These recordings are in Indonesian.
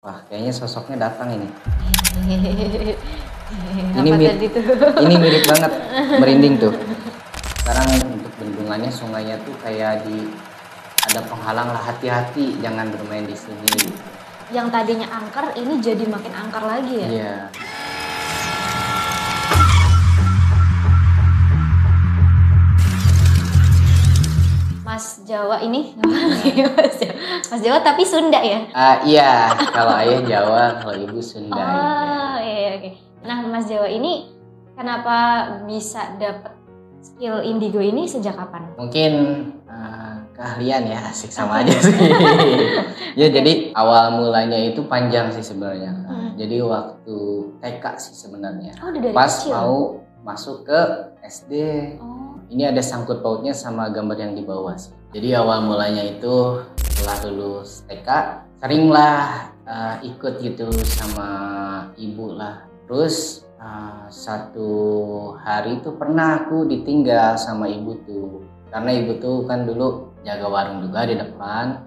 Wah, kayaknya sosoknya datang ini. Ini Apa mir tadi tuh? ini mirip banget, merinding tuh. Sekarang untuk bendungannya, sungainya tuh kayak ada penghalang lah, hati-hati jangan bermain di sini. Yang tadinya angker, ini jadi makin angker lagi ya? Iya. Mas Jawa ini, Mas Jawa tapi Sunda ya? Iya, kalau ayah Jawa, kalau ibu Sunda. Oh iya, oke. Nah Mas Jawa ini kenapa bisa dapet skill indigo ini sejak kapan? Mungkin keahlian ya, asik sama aja sih. Ya jadi awal mulanya itu panjang sih sebenarnya. Jadi waktu TK sih sebenarnya. Oh, udah dari Pas kecil? mau masuk ke SD. Oh. Ini ada sangkut pautnya sama gambar yang di bawah sih. Jadi awal mulanya itu setelah lulus TK, seringlah ikut gitu sama ibu lah. Terus satu hari itu pernah aku ditinggal sama ibu tuh. Karena ibu tuh kan dulu jaga warung juga di depan.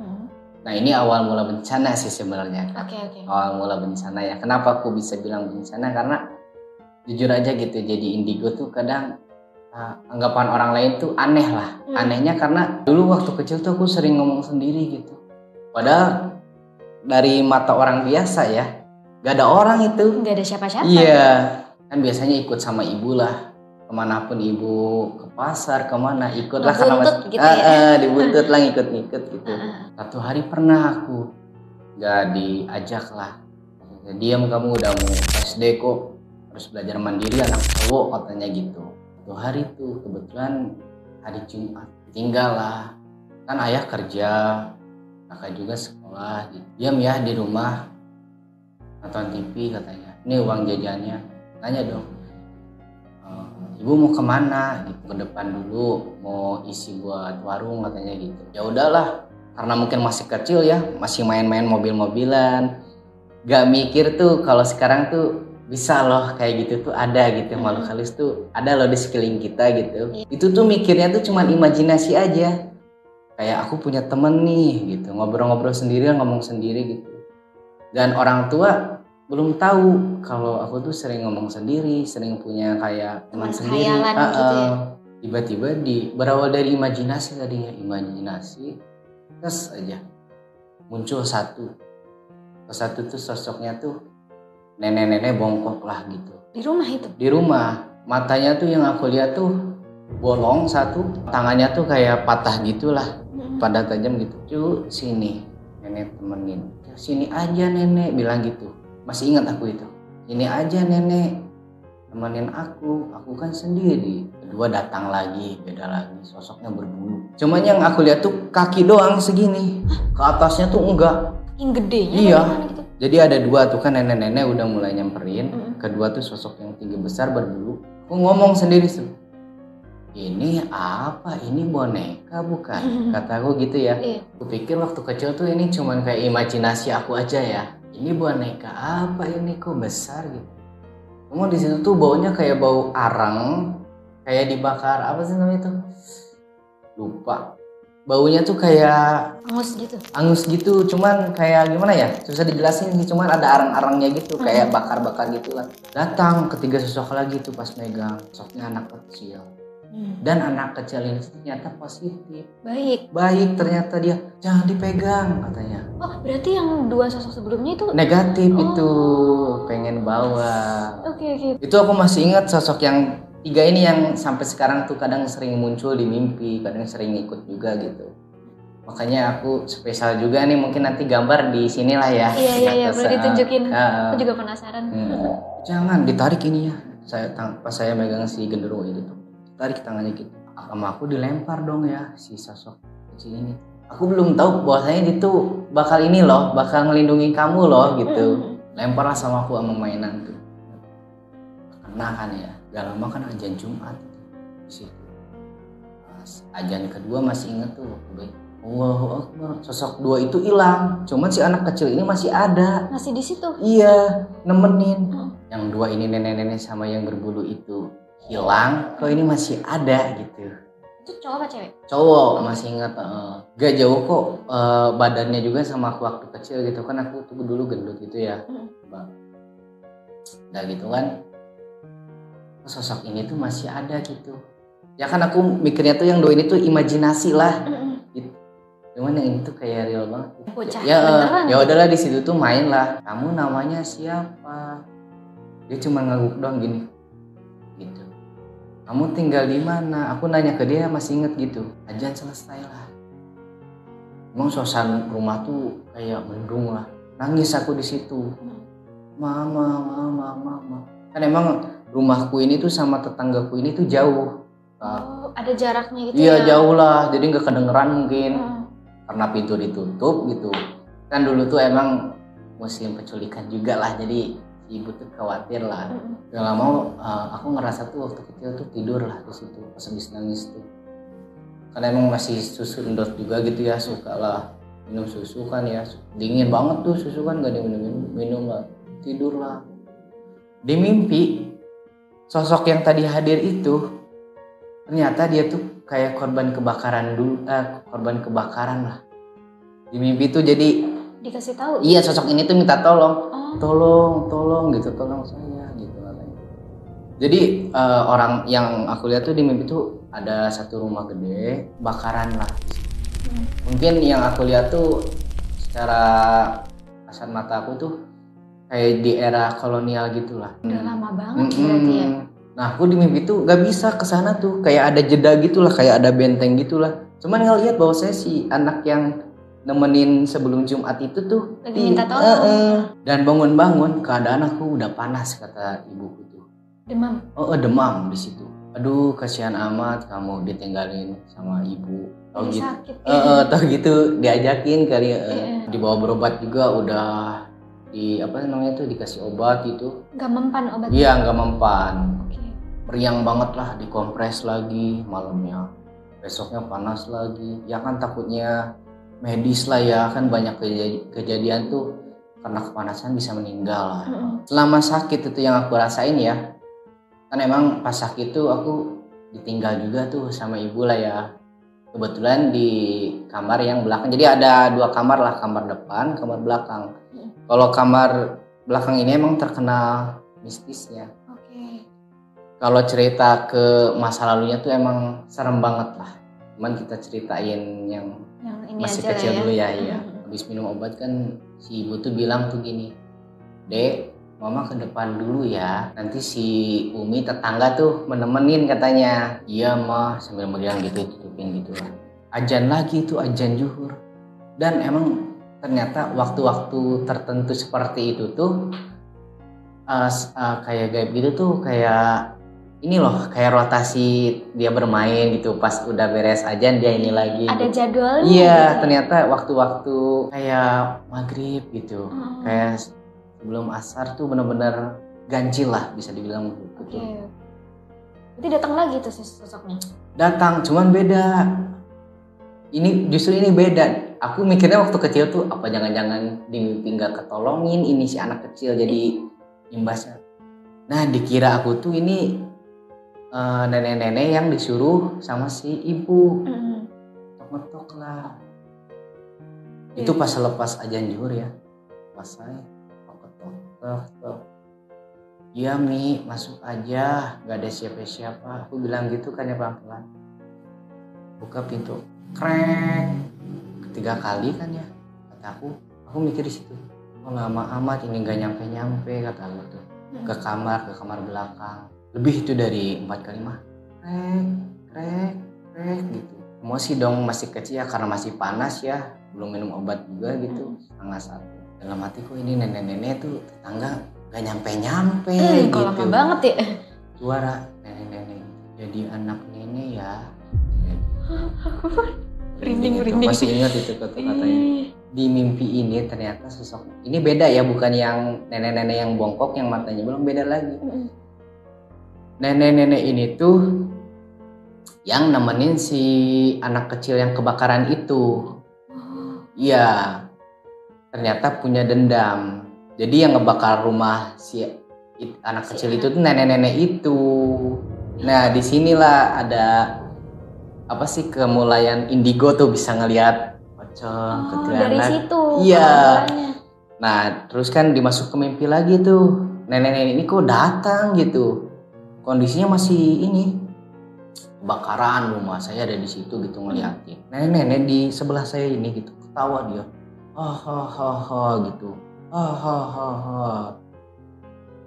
Nah ini awal mula bencana sih sebenarnya. Oke. Awal mula bencana ya. Kenapa aku bisa bilang bencana? Karena jujur aja gitu, jadi indigo tuh kadang anggapan orang lain tuh aneh lah. Anehnya karena dulu waktu kecil tuh aku sering ngomong sendiri gitu. Padahal dari mata orang biasa ya, gak ada orang itu. Gak ada siapa-siapa. Iya, kan biasanya ikut sama ibu lah. Kemanapun ibu, ke pasar, kemana ikut lah. Ngebuntut gitu ya? Dibuntut lah, ngikut-ngikut gitu. Satu hari pernah aku gak diajak lah. Diam kamu, udah mau SD kok, harus belajar mandiri anak cowok katanya gitu. Satu hari tuh kebetulan hari Jumat, tinggal lah, kan ayah kerja, kakak juga sekolah gitu. Diam ya di rumah nonton TV katanya, ini uang jajannya. Tanya dong, ibu mau kemana gitu, ke depan dulu mau isi buat warung katanya gitu. Ya udahlah, karena mungkin masih kecil ya, masih main-main mobil-mobilan, gak mikir tuh kalau sekarang tuh bisa loh kayak gitu tuh ada gitu. Makhluk halus tuh ada loh di sekeliling kita gitu. Itu tuh mikirnya tuh cuman imajinasi aja, kayak aku punya temen nih gitu, ngobrol-ngobrol sendiri, ngomong sendiri gitu. Dan orang tua belum tahu kalau aku tuh sering ngomong sendiri, sering punya kayak teman sendiri. Gitu ya? Tiba-tiba berawal dari imajinasi tadinya, imajinasi terus aja muncul satu tuh sosoknya tuh nenek-nenek bongkok lah gitu. Di rumah itu? Di rumah. Matanya tuh yang aku lihat tuh bolong satu, tangannya tuh kayak patah gitulah, pada tajam gitu. Cuy, sini nenek temenin. Sini aja nenek, bilang gitu. Masih ingat aku itu. Sini aja nenek, temenin aku kan sendiri. Kedua datang lagi, beda lagi, sosoknya berbulu. Cuman yang aku lihat tuh kaki doang segini, ke atasnya tuh enggak. Yang gedenya? Iya. Gitu? Jadi ada dua tuh kan, nenek-nenek udah mulai nyamperin. Kedua tuh sosok yang tinggi besar berbulu. Aku ngomong sendiri tuh, ini apa? Ini boneka bukan? Kataku gitu ya. Aku pikir waktu kecil tuh ini cuman kayak imajinasi aku aja ya. Ini boneka apa ini, kok besar gitu. Kemudian di situ tuh baunya kayak bau arang, kayak dibakar apa sih namanya itu? Lupa. Baunya tuh kayak angus gitu, cuman kayak gimana ya, susah dijelasin sih, cuman ada arang-arangnya gitu, kayak bakar-bakar gitu lah. Datang ketiga sosok lagi tuh pas megang, sosoknya anak kecil. Dan anak kecil ini ternyata positif, baik ternyata, dia jangan dipegang katanya. Oh berarti yang dua sosok sebelumnya itu negatif? Itu pengen bawa. Oke. Itu aku masih ingat sosok yang tiga ini yang sampai sekarang tuh kadang sering muncul di mimpi, kadang sering ikut juga gitu. Makanya aku spesial juga nih, mungkin nanti gambar di sinilah ya. Iya, boleh ditunjukin. Aku juga penasaran. Jangan ditarik ini ya. Pas saya megang si genderuwo itu tuh, tarik tangannya gitu. Sama aku dilempar dong ya si sosok kecil ini. Aku belum tahu bahwasanya itu bakal ini loh, bakal ngelindungi kamu loh gitu. Lemparlah sama aku sama mainan tuh. Kena kan ya. Gak lama kan ajan Jumat di situ. Ajan kedua masih inget tuh, Allahu Akbar. Sosok dua itu hilang, cuman si anak kecil ini masih ada. Masih di situ? Iya, nemenin. Yang dua ini nenek-nenek sama yang berbulu itu hilang, kok ini masih ada gitu. Itu cowok apa cewek? Cowok, masih ingat. Gak jauh kok badannya juga sama aku waktu kecil gitu kan, aku tuh dulu gendut gitu ya. Udah gitu kan, sosok ini tuh masih ada gitu. Ya kan aku mikirnya tuh yang doi ini tuh imajinasi lah. Gitu. Cuman yang ini tuh kayak real banget. Bocah Ya beneran. ya udahlah, di situ tuh main lah. Kamu namanya siapa? Dia cuma ngangguk doang gini. Gitu. Kamu tinggal di mana? Aku nanya ke dia, masih inget gitu. Ajan selesai lah. Emang suasana rumah tuh kayak mendung lah. Nangis aku di situ. Mama. Kan emang rumahku ini tuh sama tetanggaku ini tuh jauh. Oh, ada jaraknya gitu Iya ya? jauh lah, jadi nggak kedengeran mungkin. Karena pintu ditutup gitu. Kan dulu tuh emang musim penculikan juga lah, jadi ibu tuh khawatir lah. Gak lama aku ngerasa tuh waktu kecil tuh tidur lah di situ pas habis nangis tuh. Karena emang masih susu endorse juga gitu ya, suka lah minum susu kan ya. Dingin banget tuh susu kan, gak minum lah. Tidur lah. Di mimpi sosok yang tadi hadir itu ternyata dia tuh kayak korban kebakaran lah. Di mimpi tuh jadi dikasih tahu. Iya, sosok ini tuh minta tolong. Tolong gitu, tolong saya gitu katanya. Jadi orang yang aku lihat tuh di mimpi tuh ada satu rumah gede, bakaran lah. Mungkin yang aku lihat tuh secara kasat mata aku tuh kayak di era kolonial gitulah. Udah lama banget berarti ya. Nah aku di mimpi tuh gak bisa kesana tuh, kayak ada jeda gitulah, kayak ada benteng gitulah. Cuman ngeliat bahwa saya si anak yang nemenin sebelum Jumat itu tuh lagi minta tolong. Dan bangun-bangun keadaan aku udah panas, kata ibuku tuh. Demam. Demam di situ. Aduh kasihan amat kamu ditinggalin sama ibu. Tahu gitu. Sakit. Tahu gitu diajakin kali dibawa berobat juga, udah di apa namanya tuh dikasih obat itu. Gak mempan obatnya? Iya nggak mempan. Meriang Okay. banget lah, dikompres lagi malamnya. Besoknya panas lagi. Ya kan takutnya medis lah ya, kan banyak kejadian tuh karena kepanasan bisa meninggal lah. Selama sakit itu yang aku rasain ya, kan emang pas sakit tuh aku ditinggal juga tuh sama ibu lah ya. Kebetulan di kamar yang belakang, jadi ada 2 kamar lah, kamar depan, kamar belakang. Kalau kamar belakang ini emang terkenal mistisnya. Kalau cerita ke masa lalunya tuh emang serem banget lah. Cuman kita ceritain yang ini masih aja kecil ya. dulu ya. Habis minum obat kan si ibu tuh bilang tuh gini, Dek, mama ke depan dulu ya. Nanti si Umi tetangga tuh menemenin katanya. Iya mah, sambil megang gitu, tutupin gitu lah. Ajan lagi tuh, ajan zuhur. Dan emang ternyata waktu-waktu tertentu seperti itu tuh kayak gaib gitu tuh, kayak ini loh, kayak rotasi dia bermain gitu. Pas udah beres ajan dia ini lagi. Ada gitu. jadwalnya. Iya, gitu. ternyata waktu-waktu kayak maghrib gitu, kayak sebelum asar tuh bener-bener ganjil lah bisa dibilang gitu. Berarti datang lagi tuh sosoknya? Datang, cuman beda. Justru ini beda. Aku mikirnya waktu kecil tuh apa jangan-jangan di mimpi nggak ketolongin ini si anak kecil jadi imbasnya. Nah dikira aku tuh ini nenek-nenek yang disuruh sama si ibu. Ngetok lah. Itu pas lepas ajan zuhur ya. Pas saya ketok. Iya Mi, masuk aja, gak ada siapa-siapa. Aku bilang gitu kan ya pelan-pelan. Buka pintu, krek. 3 kali kan ya. Kata aku mikir di situ. Oh lama amat ini gak nyampe-nyampe kata aku tuh. Ke kamar belakang. Lebih itu dari 4 kali mah. Krek gitu. Emosi dong, masih kecil ya karena masih panas ya. Belum minum obat juga gitu. 1:30. Dalam hatiku ini nenek-nenek tuh tetangga gak nyampe-nyampe gitu. Lama banget ya. Suara nenek-nenek jadi anak nenek ya. Merinding. Masih ingat itu kata-katanya. Di mimpi ini ternyata sosok ini beda ya, bukan yang nenek-nenek yang bongkok yang matanya belum, beda lagi. Nenek-nenek ini tuh yang nemenin si anak kecil yang kebakaran itu. Iya. Ternyata punya dendam. Jadi yang ngebakar rumah si anak kecil itu tuh nenek-nenek itu. Nah, disinilah ada apa sih kemulaian indigo tuh bisa ngelihat pocong, dari kuntilanak. situ. Iya. penampilannya. Nah, terus kan dimasuk ke mimpi lagi tuh. Nenek-nenek ini kok datang gitu. Kondisinya masih ini kebakaran, rumah saya ada di situ gitu ngeliatin. Nenek-nenek di sebelah saya ini gitu ketawa dia. Hahaha gitu. Hahaha.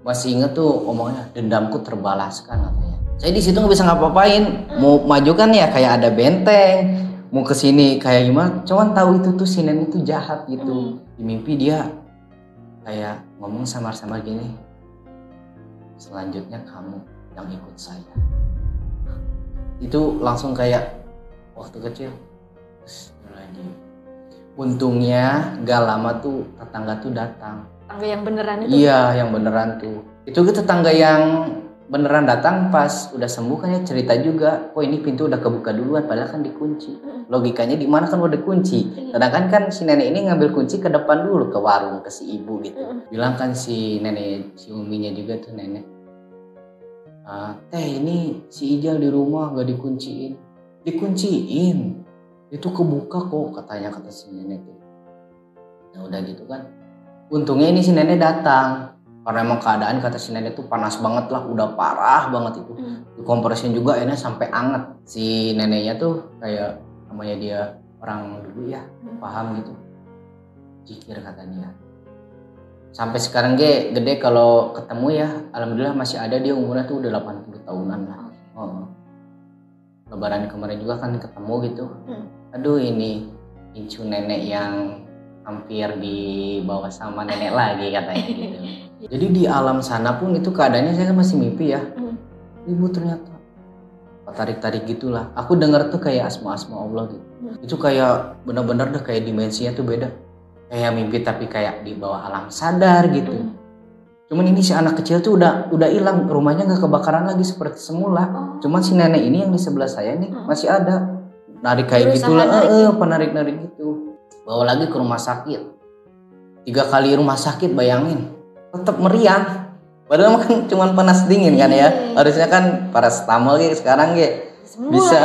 Masih inget tuh omongnya, dendamku terbalaskan katanya. Saya di situ nggak bisa ngapa-ngapain. Mau maju kan ya kayak ada benteng. Mau kesini kayak gimana? Cuman tahu itu tuh si nenek itu jahat gitu. Di mimpi dia kayak ngomong samar-samar gini. Selanjutnya kamu yang ikut saya. Itu langsung kayak waktu kecil. Astagfirullahaladzim. Untungnya gak lama tuh tetangga tuh datang. Tangga yang beneran itu. Iya, yang beneran tuh. Itu ke tetangga yang beneran datang pas udah sembuh kan ya cerita juga. Oh ini pintu udah kebuka duluan padahal kan dikunci. Logikanya di mana kan udah dikunci. Sedangkan kan si nenek ini ngambil kunci ke depan dulu ke warung ke si ibu gitu. Bilang kan si nenek, si uminya juga tuh nenek. Teh ini si Ijal di rumah gak dikunciin. Dikunciin. Itu kebuka kok katanya kata si nenek tuh. Nah udah gitu kan. Untungnya ini si nenek datang. Karena emang keadaan kata si nenek tuh panas banget lah, udah parah banget itu. Dikompresin juga ini sampai anget. Si neneknya tuh kayak namanya dia orang dulu ya, paham gitu. Zikir kata dia. Sampai sekarang gede kalau ketemu ya, alhamdulillah masih ada, dia umurnya tuh udah 80 tahunan lah. Lebaran kemarin juga kan ketemu gitu. Aduh ini incu nenek yang hampir dibawa sama nenek lagi katanya gitu. Jadi di alam sana pun itu keadaannya saya kan masih mimpi ya. Ibu ternyata tarik-tarik gitulah. Aku dengar tuh kayak asma-asma Allah gitu. Itu kayak benar-benar deh kayak dimensinya tuh beda. Kayak mimpi tapi kayak di bawah alam sadar gitu. Cuman ini si anak kecil tuh udah hilang, rumahnya nggak kebakaran lagi seperti semula. Cuman si nenek ini yang di sebelah saya nih masih ada. Narik kayak gitulah, penarik-narik gitu. Bawa lagi ke rumah sakit. 3 kali rumah sakit bayangin. Tetap meriang. Padahal kan cuma panas dingin kan ya. Harusnya kan paracetamol gitu sekarang bisa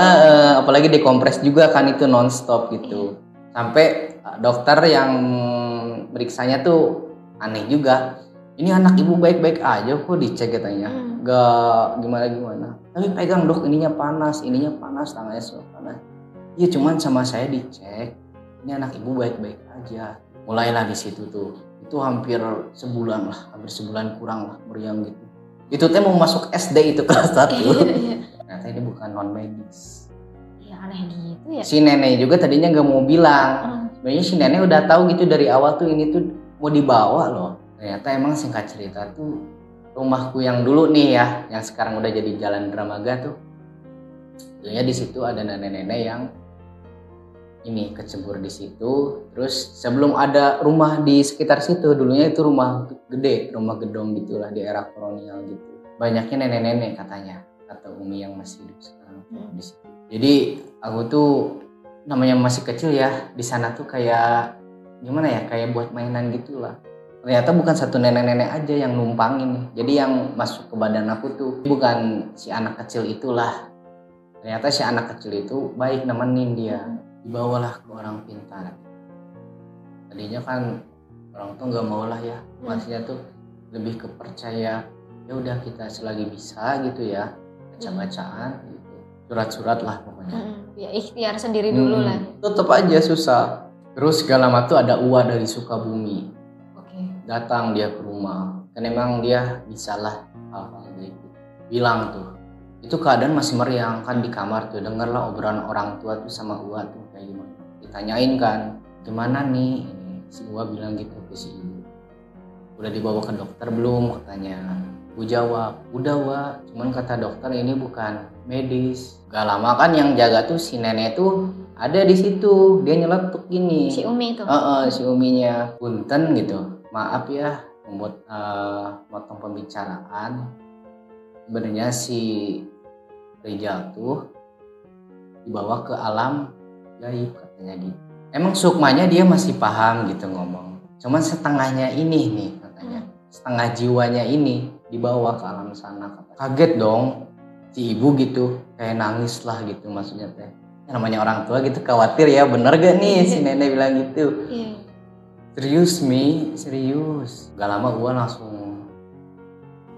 apalagi dikompres juga kan itu nonstop gitu. Sampai dokter yang meriksanya tuh aneh juga. Ini anak ibu baik-baik aja kok dicek katanya. Gak gimana-gimana. Tapi pegang dok ininya panas, tangannya semua panas. Iya cuman sama saya dicek. Ini anak ibu baik-baik aja. Mulailah di situ tuh. Itu hampir sebulan lah, hampir sebulan kurang lah meriang gitu. Itu teh mau masuk SD itu kelas 1. Ternyata ini bukan non medis. Iya aneh gitu ya. Si nenek juga tadinya nggak mau bilang. Sebenarnya si nenek udah tahu gitu dari awal tuh ini tuh mau dibawa loh. Ternyata emang singkat cerita tuh rumahku yang dulu nih ya, yang sekarang udah jadi Jalan Dramaga tuh. Dulunya di situ ada nenek-nenek yang ini kecebur di situ. Terus sebelum ada rumah di sekitar situ, dulunya itu rumah gede, rumah gedong gitulah di era kolonial gitu. Banyaknya nenek-nenek katanya, kata Umi yang masih hidup sekarang di situ. Jadi aku tuh namanya masih kecil ya, di sana tuh kayak gimana ya, kayak buat mainan gitulah. Ternyata bukan satu nenek-nenek aja yang numpangin. Jadi yang masuk ke badan aku tuh bukan si anak kecil itulah. Ternyata si anak kecil itu baik nemenin dia. Dibawalah ke orang pintar. Tadinya kan orang tuh nggak mau lah ya, maksudnya tuh lebih kepercaya. Ya udah kita selagi bisa gitu ya, baca-bacaan gitu, surat-surat lah pokoknya. Ya ikhtiar sendiri dulu lah. Tetep aja susah. Terus gak lama tuh ada Uwa dari Sukabumi. Datang dia ke rumah. Kan emang dia bisa lah hal-hal gitu. Bilang tuh. Itu keadaan masih meriang kan di kamar tuh. Dengarlah obrolan orang tua tuh sama Uwa tuh kayak gimana. Ditanyain kan, gimana nih? Si Uwa bilang gitu ke si ibu. Udah dibawa ke dokter belum katanya. Ibu jawab, udah Wa. Cuman kata dokter ini bukan medis. Gak lama kan yang jaga tuh si nenek tuh ada di situ. Dia nyeletuk gini. Si Umi itu? Si Uminya. Punten gitu. Maaf ya membuat motong pembicaraan. Sebenarnya si Rijal tuh dibawa ke alam gaib katanya gitu. Emang sukmanya dia masih paham gitu ngomong. Cuman setengahnya ini nih katanya. Setengah jiwanya ini dibawa ke alam sana katanya. Kaget dong si ibu gitu, kayak nangis lah gitu maksudnya teh. namanya orang tua gitu khawatir ya, bener gak nih si nenek bilang gitu. Serius Mi, serius. Gak lama gue langsung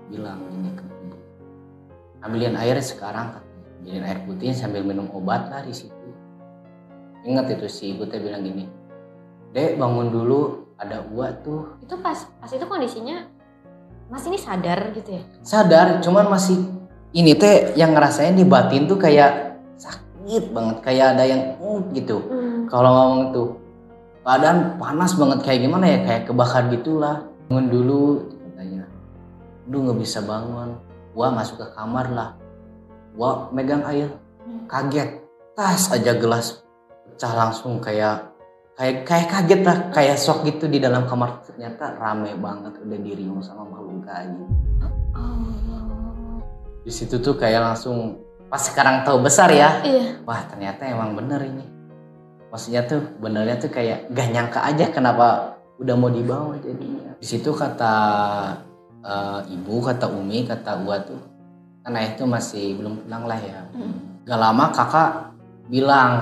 bilang ini ke ibu, ambilin air sekarang, ambilin air putih sambil minum obat lah di situ. Ingat itu si ibu teh bilang gini, Dek bangun dulu, ada uak tuh. Itu pas itu kondisinya Mas ini sadar gitu ya? Sadar, cuman masih ini teh yang ngerasain di batin tuh kayak sakit banget, kayak ada yang gitu. Kalau ngomong tuh badan panas banget kayak gimana ya, kayak kebakar gitulah. Bangun dulu katanya. Aduh nggak bisa bangun. Wah masuk ke kamar lah. Wah megang air. Kaget. Tas aja gelas pecah langsung kayak kaget lah, kayak shock gitu di dalam kamar. Ternyata rame banget udah dirimu sama makhluk gaib. Di situ tuh kayak langsung pas sekarang tahu besar ya. Wah ternyata emang bener ini. Maksudnya tuh benernya tuh kayak gak nyangka aja kenapa udah mau dibawa jadinya. Di situ kata ibu, kata Umi, kata Ua tuh kan ayah tuh masih belum pulang lah ya. Gak lama kakak bilang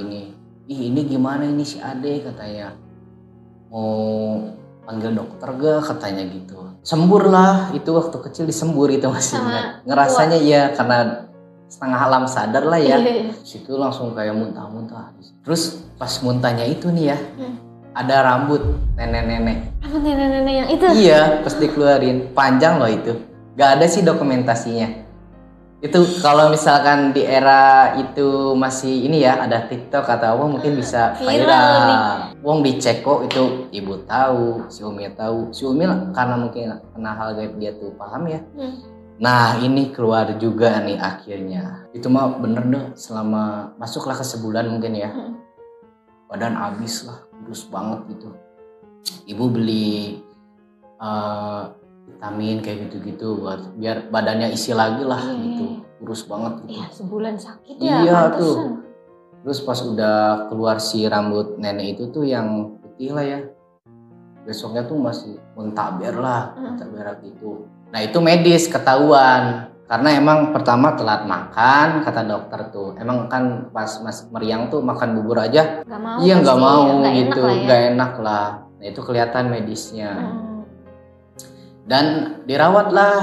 gini, ih ini gimana ini si Ade katanya, mau panggil dokter gak katanya gitu. Sembur lah, itu waktu kecil disembur itu masih ngerasanya ya karena setengah alam sadar lah ya. Situ langsung kayak muntah-muntah. Terus pas muntahnya itu nih ya, ada rambut nenek-nenek. Rambut nenek-nenek yang itu? Iya, pas dikeluarin. Panjang loh itu. Gak ada sih dokumentasinya. Itu kalau misalkan di era itu masih ini ya, ada TikTok atau apa mungkin bisa viral. Wong dicek kok itu ibu tahu, si Umi tahu. Si Umi karena mungkin kena hal gaib dia tuh paham ya. Nah ini keluar juga nih akhirnya. Itu mah bener deh, selama masuklah ke sebulan mungkin ya. Badan habis lah, kurus banget gitu. Ibu beli vitamin kayak gitu-gitu buat biar badannya isi lagi lah gitu. Kurus banget gitu. Iya sebulan sakit ya. Iya tuh. Terus pas udah keluar si rambut nenek itu tuh yang putih lah ya. Besoknya tuh masih muntaber lah, muntaber gitu. Nah itu medis ketahuan. Karena emang pertama telat makan kata dokter tuh. Emang kan pas Mas Meriang tuh makan bubur aja. Gak mau. Iya gak mau gak gitu, enak ya. gak enak lah. Nah itu kelihatan medisnya. Dan dirawat lah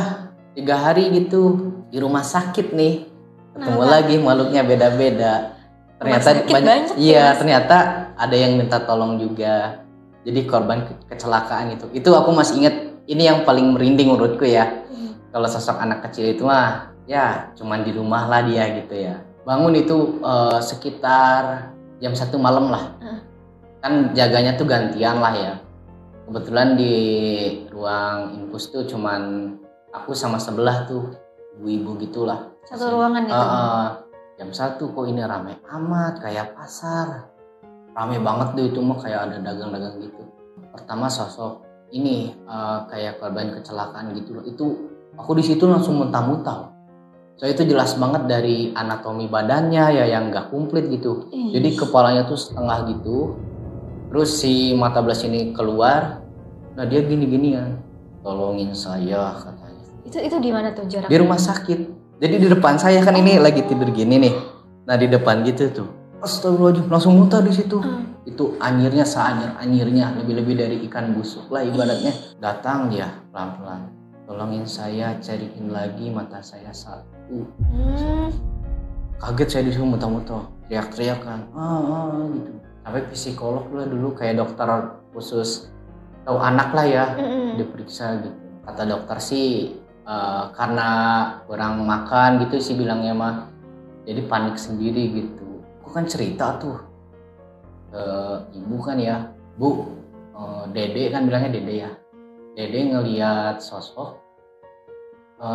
3 hari gitu di rumah sakit nih. Ketemu lagi makhluknya beda-beda. Ternyata banyak. Iya ternyata ada yang minta tolong juga. Jadi korban kecelakaan itu. Itu aku masih inget. Ini yang paling merinding menurutku ya. Kalau sosok anak kecil itu mah ya cuman di rumah lah dia gitu ya. Bangun itu sekitar jam 1 malam lah. Kan jaganya tuh gantian lah ya. Kebetulan di ruang infus tuh cuman aku sama sebelah tuh ibu-ibu gitulah. Satu ruangan itu. Jam 1 kok ini rame amat kayak pasar. Rame banget tuh itu mah kayak ada dagang-dagang gitu. Pertama sosok ini kayak korban kecelakaan gitu loh. Itu aku di situ langsung muntah-muntah. So itu jelas banget dari anatomi badannya ya yang nggak komplit gitu. Jadi kepalanya tuh setengah gitu. Terus si mata belah sini keluar. Nah dia gini-gini kan. Tolongin saya katanya. Itu di mana tuh jaraknya? Di rumah sakit. Jadi di depan saya kan ini lagi tidur gini nih. Nah di depan gitu tuh. Astagfirullahaladzim langsung muntah di situ. Itu anyirnya seanyir-anyirnya lebih-lebih dari ikan busuk lah ibaratnya. Datang dia pelan-pelan. Tolongin saya cariin lagi mata saya 1. Kaget saya disuruh muntah-muntah. Teriak-teriak kan. Gitu. Sampai psikolog lah dulu kayak dokter khusus tahu anak lah ya. Diperiksa gitu. Kata dokter sih karena kurang makan gitu sih bilangnya mah. Jadi panik sendiri gitu. Aku kan cerita tuh ibu kan ya, Bu, Dede kan bilangnya Dede ya. Dede ngelihat sosok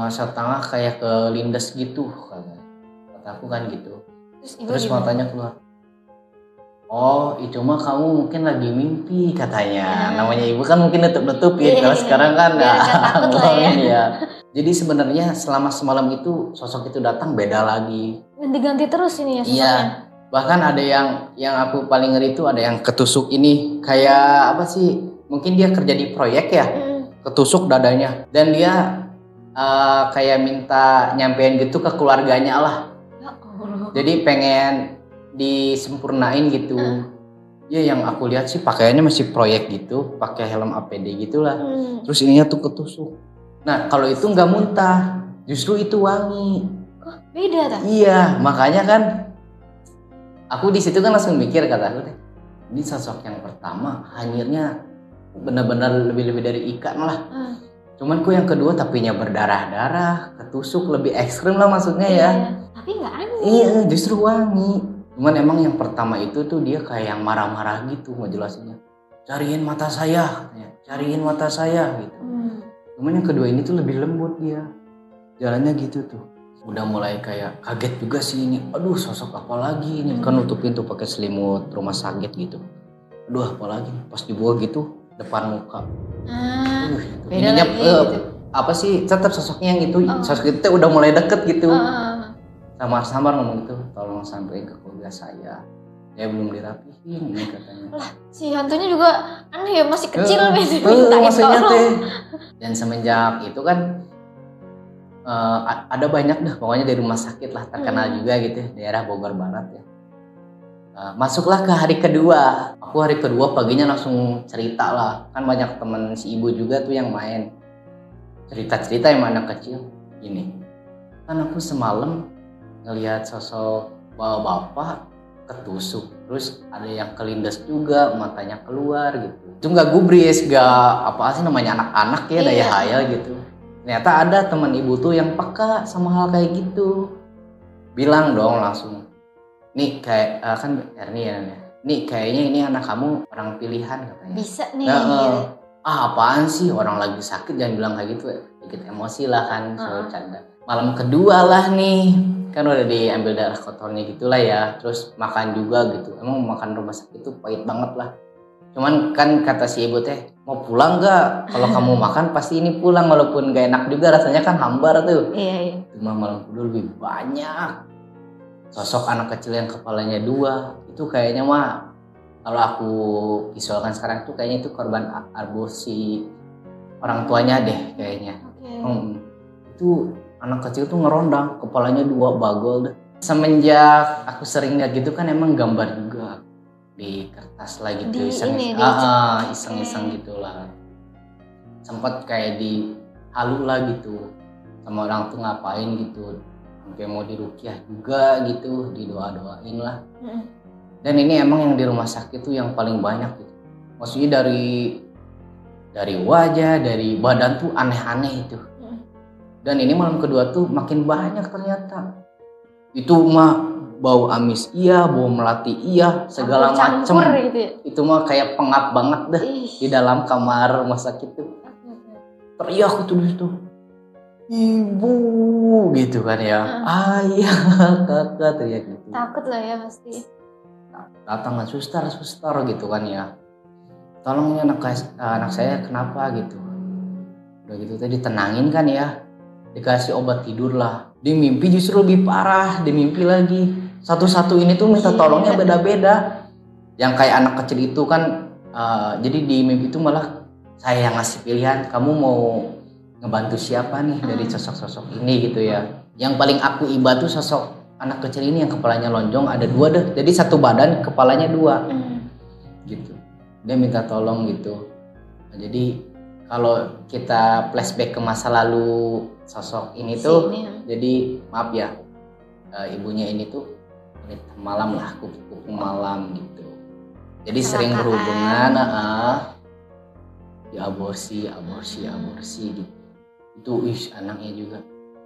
setengah kayak kelindes gitu kata aku kan gitu. Terus matanya keluar. Oh itu mah kamu mungkin lagi mimpi katanya. Namanya ibu kan mungkin nutup-nutup ya. Kalau sekarang kan ya. Jadi sebenarnya selama semalam itu sosok itu datang beda lagi. Ganti-ganti terus ini ya sosoknya. Iya. Bahkan ada yang aku paling ngeri itu ada yang ketusuk ini kayak apa sih? Mungkin dia kerja di proyek ya. Ketusuk dadanya dan dia kayak minta nyampein gitu ke keluarganya lah. Jadi pengen disempurnain gitu. Ya yang aku lihat sih pakaiannya masih proyek gitu, pakai helm APD gitulah. Terus ininya tuh ketusuk. Nah kalau itu nggak muntah, justru itu wangi. Kok beda tak? Iya, makanya kan aku di situ kan langsung mikir, kata aku deh, ini sosok yang pertama hanyirnya benar-benar lebih dari ikan lah. Cuman kok yang kedua tapinya berdarah-darah, ketusuk, lebih ekstrim lah maksudnya ya. Tapi nggak aneh. Iya, justru wangi. Cuman emang yang pertama itu tuh dia kayak yang marah-marah gitu ngejelasinnya. Cariin mata saya, katanya. Cariin mata saya gitu. Cuman yang kedua ini tuh lebih lembut dia. Jalannya gitu tuh. Udah mulai kayak kaget juga sih ini. Aduh, sosok apa lagi ini? Kan nutupin tuh pakai selimut rumah sakit gitu. Aduh, apa lagi? Pas dibuka gitu depan muka. Beda Ininya lagi gitu. apa sih? Tetap sosoknya yang itu. Sosok itu udah mulai deket gitu. Samar-samar ngomong gitu, tolong sampein ke keluarga saya. Ya belum dirapihin ini katanya. Lah, si hantunya juga aneh ya, masih kecil Maksudnya teh. Dan semenjak itu kan ada banyak dah pokoknya dari rumah sakit lah terkenal juga gitu daerah Bogor Barat ya. Masuklah ke hari kedua. Aku hari kedua paginya langsung cerita lah. Kan banyak temen si ibu juga tuh yang main. Cerita-cerita yang anak kecil. Gini, kan aku semalam ngelihat sosok bapak ketusuk. Terus ada yang kelindes juga, matanya keluar gitu. Itu nggak gubris, nggak apa sih namanya anak-anak ya, daya hayal gitu. Ternyata ada teman ibu tuh yang peka sama hal kayak gitu. Bilang dong langsung, nih kayak kan Ernie ya, nih kayaknya ini anak kamu orang pilihan katanya. Bisa nih. Gitu. Apaan sih orang lagi sakit jangan bilang kayak gitu, dikit emosi lah kan, so canda. Malam kedua lah nih, kan udah diambil darah kotornya gitulah ya, terus makan juga gitu. Emang makan rumah sakit tuh pahit banget lah. Cuman kan kata si ibu teh, mau pulang gak? Kalau kamu makan pasti ini pulang, walaupun gak enak juga rasanya kan hambar tuh. Iya. Cuma malam kedua lebih banyak sosok anak kecil yang kepalanya 2. Itu kayaknya mah kalau aku visualkan sekarang tuh kayaknya itu korban aborsi orang tuanya deh kayaknya. Itu anak kecil tuh ngerondang, kepalanya 2 bagol deh. Semenjak aku sering lihat gitu kan emang gambar juga di kertas lah gitu, iseng-iseng gitulah. Sempat kayak di halu lah gitu sama orang tuh ngapain gitu, sampai mau diruqyah juga gitu, didoa-doain lah. Dan ini emang yang di rumah sakit tuh yang paling banyak gitu. Maksudnya dari wajah, dari badan tuh aneh-aneh itu. Dan ini malam kedua tuh makin banyak ternyata. Itu mah bau amis iya, bau melati iya, segala macem. Gitu ya? Itu mah kayak pengap banget dah di dalam kamar rumah sakit tuh. Teriak tuh di situ. Ibu gitu kan ya. Ayah, kakak teriak gitu. Takut lah ya pasti. Datang suster gitu kan ya. Tolong ya anak saya kenapa gitu. Udah gitu tadi tenangin kan ya. Dikasih obat tidur lah. Di mimpi justru lebih parah, di mimpi lagi. Satu-satu ini tuh minta tolongnya beda-beda. Yang kayak anak kecil itu kan, jadi di mimpi itu malah saya yang ngasih pilihan, kamu mau ngebantu siapa nih dari sosok-sosok ini gitu ya. Yang paling aku iba tuh sosok anak kecil ini yang kepalanya lonjong, ada 2 deh. Jadi satu badan kepalanya 2 gitu. Dia minta tolong gitu. Nah, jadi kalau kita flashback ke masa lalu sosok ini tuh, jadi maaf ya, ibunya ini tuh malam lah, kupu-kupu malam gitu. Jadi sering berhubungan, aborsi gitu. Itu anaknya juga,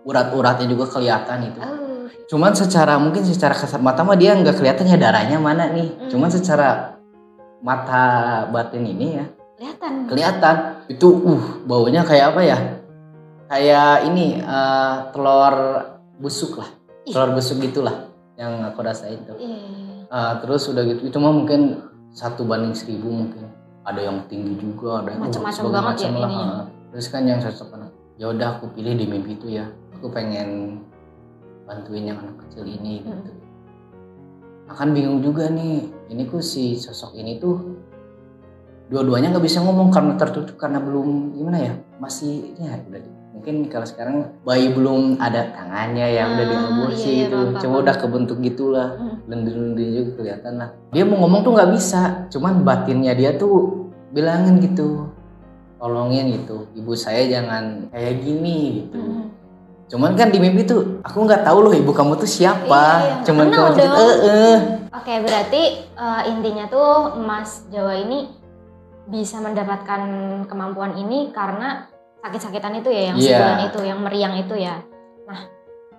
urat-uratnya juga kelihatan itu. Cuman mungkin secara kasat mata mah dia nggak kelihatannya darahnya mana nih. Cuman secara mata batin ini ya kelihatan itu baunya kayak apa ya, kayak ini telur busuk lah, telur busuk gitulah yang aku rasain tuh. Terus udah gitu itu mah mungkin 1:1000 mungkin, ada yang tinggi juga, ada yang macam-macam banget ya ini. Terus kan yang sosok anak, ya udah aku pilih di mimpi itu ya, aku pengen bantuin yang anak kecil ini gitu. Akan bingung juga nih, ini kok si sosok ini tuh dua-duanya nggak bisa ngomong karena tertutup, karena belum gimana ya, masih ya udah mungkin kalau sekarang bayi belum ada tangannya yang udah diaborsi gitu, cuma udah kebentuk gitulah, lendir-lendir juga kelihatan lah. Dia mau ngomong tuh nggak bisa, cuman batinnya dia tuh bilangin gitu, tolongin gitu, ibu saya jangan kayak gini gitu. Cuman kan di mimpi tuh aku nggak tahu loh ibu kamu tuh siapa. Iya, cuman kamu cerita, Oke, berarti intinya tuh Mas Jawa ini bisa mendapatkan kemampuan ini karena sakit-sakitan itu ya, yang sebulan itu, yang meriang itu ya. Nah,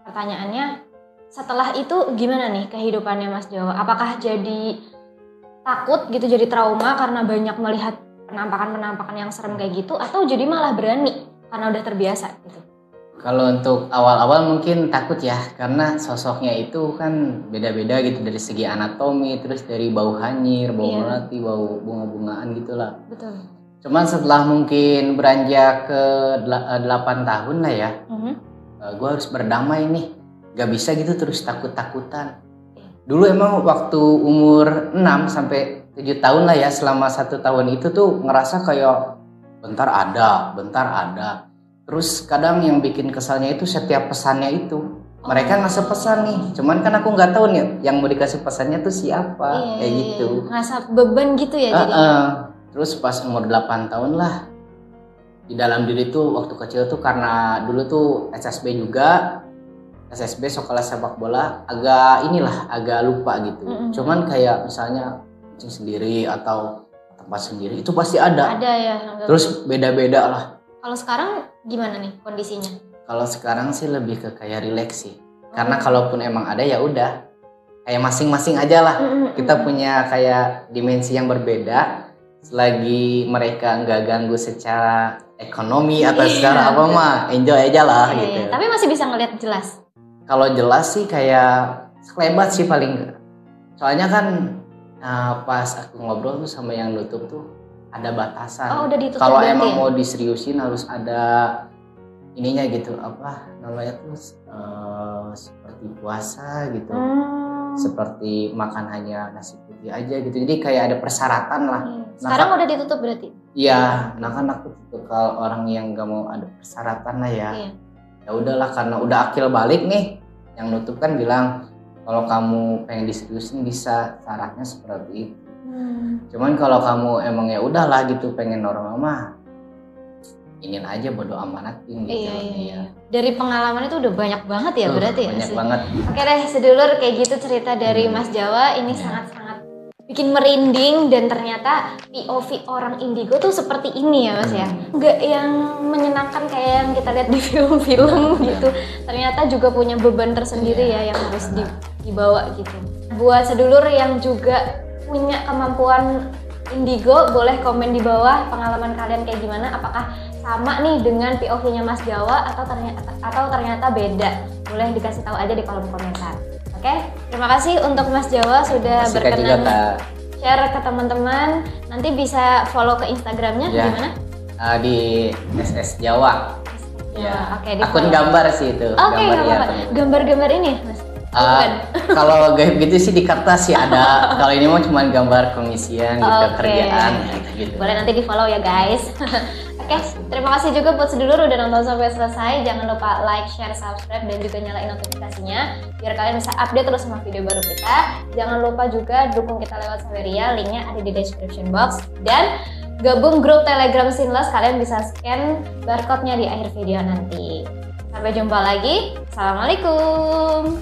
pertanyaannya setelah itu gimana nih kehidupannya Mas Jawa? Apakah jadi takut gitu, jadi trauma karena banyak melihat penampakan-penampakan yang serem kayak gitu, atau jadi malah berani karena udah terbiasa gitu? Kalau untuk awal-awal mungkin takut ya, karena sosoknya itu kan beda-beda gitu dari segi anatomi, terus dari bau hanyir, bau melati, bau bunga-bungaan gitulah. Betul. Cuman setelah mungkin beranjak ke 8 tahun lah ya, gue harus berdamai nih, gak bisa gitu terus takut-takutan. Dulu emang waktu umur 6 sampai 7 tahun lah ya, selama 1 tahun itu tuh ngerasa kayak bentar ada. Terus kadang yang bikin kesalnya itu setiap pesannya itu mereka ngasih pesan nih, cuman kan aku nggak tahu nih yang mau dikasih pesannya tuh siapa, kayak gitu. Ngerasa beban gitu ya jadinya. Terus pas umur 8 tahun lah, di dalam diri tuh waktu kecil tuh karena dulu tuh SSB juga, SSB sekolah sepak bola, agak lupa gitu. Cuman kayak misalnya kucing sendiri atau tempat sendiri itu pasti ada. Ada ya. Terus beda-beda lah. Kalau sekarang gimana nih kondisinya? Kalau sekarang sih lebih ke kayak relax sih. Karena kalaupun emang ada ya udah kayak masing-masing aja lah. Kita punya kayak dimensi yang berbeda. Selagi mereka nggak ganggu secara ekonomi atau secara apa mah, enjoy aja lah gitu. Tapi masih bisa ngelihat jelas? Kalau jelas sih kayak sekelebat sih paling. Soalnya kan pas aku ngobrol tuh sama yang nutup tuh ada batasan. Oh, udah ditutup. Kalau emang mau diseriusin harus ada ininya gitu, apa namanya tuh seperti puasa gitu. Seperti makan hanya nasi putih aja gitu. Jadi kayak ada persyaratan lah. Sekarang udah ditutup berarti? Iya, nah kan aku tipikal orang yang gak mau ada persyaratan lah ya. Ya udahlah, karena udah akil balik nih. Yang nutup kan bilang kalau kamu pengen diseriusin bisa, syaratnya seperti itu. Cuman kalau kamu emang ya udahlah gitu pengen normal mah, ingin aja bodo amanatin gitu. Iya. Dari pengalaman itu udah banyak banget ya berarti ya? Banyak banget. Oke deh sedulur, kayak gitu cerita dari Mas Jawa ini sangat-sangat bikin merinding, dan ternyata POV orang indigo tuh seperti ini ya Mas ya. Nggak yang menyenangkan kayak yang kita lihat di film-film gitu. Ternyata juga punya beban tersendiri ya yang harus dibawa gitu. Buat sedulur yang juga punya kemampuan indigo, boleh komen di bawah pengalaman kalian kayak gimana, apakah sama nih dengan POV-nya Mas Jawa atau ternyata beda. Boleh dikasih tahu aja di kolom komentar. Oke, terima kasih untuk Mas Jawa sudah berkenan share ke teman-teman. Nanti bisa follow ke Instagramnya di mana? Di SS Jawa. Ya, oke. Akun gambar sih itu. Oke, gambar-gambar ini Mas. Kalau gaib gitu sih di kertas sih ada. Kalau ini mah cuma gambar komisian gitu, kerjaan gitu. Boleh nanti di follow ya guys. Oke, terima kasih juga buat sedulur udah nonton sampai selesai. Jangan lupa like, share, subscribe, dan juga nyalain notifikasinya biar kalian bisa update terus sama video baru kita. Jangan lupa juga dukung kita lewat Saweria, linknya ada di description box. Dan gabung grup Telegram Sinless, kalian bisa scan barcode-nya di akhir video nanti. Sampai jumpa lagi. Assalamualaikum.